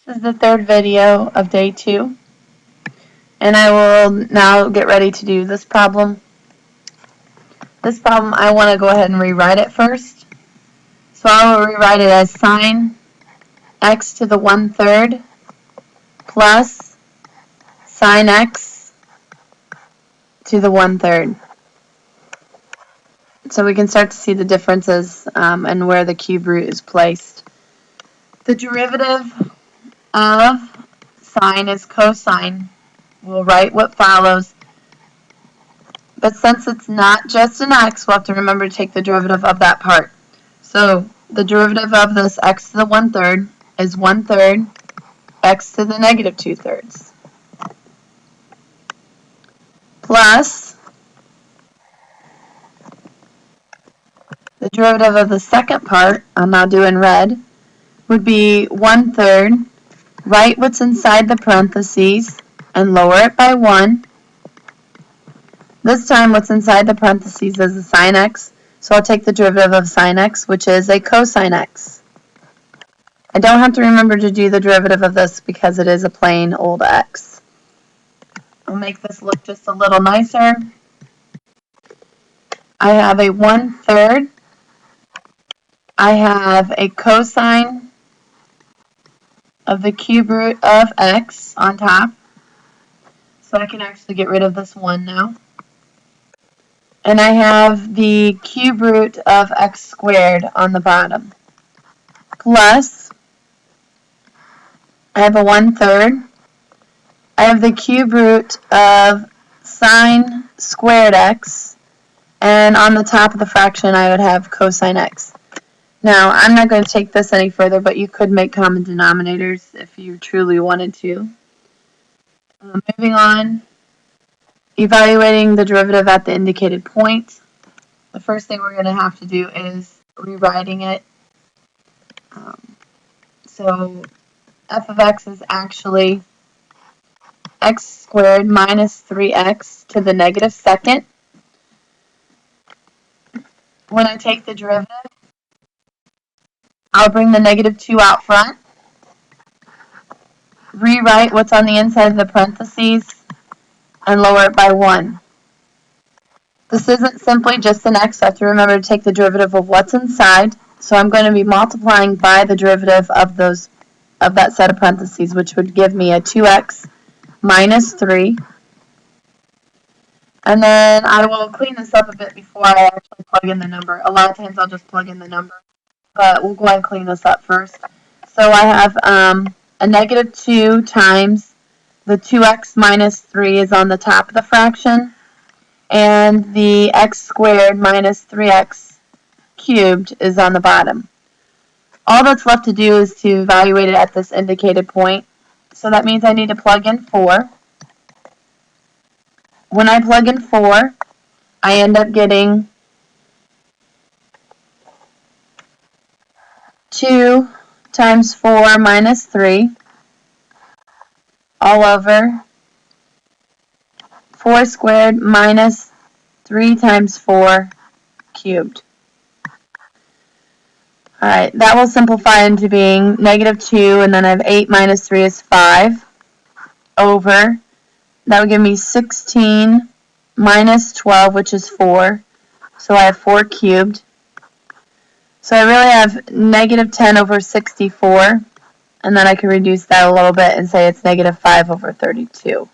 This is the third video of day 2, and I will now get ready to do this problem. This problem, I want to go ahead and rewrite it first. So I will rewrite it as sine x to the 1/3 plus sine x to the 1/3. So we can start to see the differences and where the cube root is placed. The derivative of sine is cosine. We'll write what follows. But since it's not just an x, we'll have to remember to take the derivative of that part. So the derivative of this x to the 1/3 is 1/3 x to the negative 2/3 plus the derivative of the second part, I'll now do in red, would be 1/3. Write what's inside the parentheses and lower it by 1. This time what's inside the parentheses is a sine x, so I'll take the derivative of sine x, which is a cosine x. I don't have to remember to do the derivative of this because it is a plain old x. I'll make this look just a little nicer. I have a 1/3. I have a cosine of the cube root of x on top. So I can actually get rid of this 1 now. And I have the cube root of x squared on the bottom. Plus, I have a 1/3. I have the cube root of sine squared x. And on the top of the fraction, I would have cosine x. Now, I'm not going to take this any further, but you could make common denominators if you truly wanted to. Moving on, evaluating the derivative at the indicated point. The first thing we're going to have to do is rewriting it. So f of x is actually x squared minus 3x to the negative second. When I take the derivative, I'll bring the negative 2 out front, rewrite what's on the inside of the parentheses, and lower it by 1. This isn't simply just an x, so I have to remember to take the derivative of what's inside, so I'm going to be multiplying by the derivative of that set of parentheses, which would give me a 2x minus 3. And then I will clean this up a bit before I actually plug in the number. A lot of times I'll just plug in the number, but we'll go ahead and clean this up first. So I have a negative 2 times the 2x minus 3 is on the top of the fraction, and the x squared minus 3x cubed is on the bottom. All that's left to do is to evaluate it at this indicated point. So that means I need to plug in 4. When I plug in 4, I end up getting 2 times 4 minus 3 all over 4 squared minus 3 times 4 cubed. Alright, that will simplify into being negative 2, and then I have 8 minus 3 is 5 over, that would give me 16 minus 12, which is 4. So I have 4 cubed. So I really have negative 10 over 64, and then I can reduce that a little bit and say it's negative 5 over 32.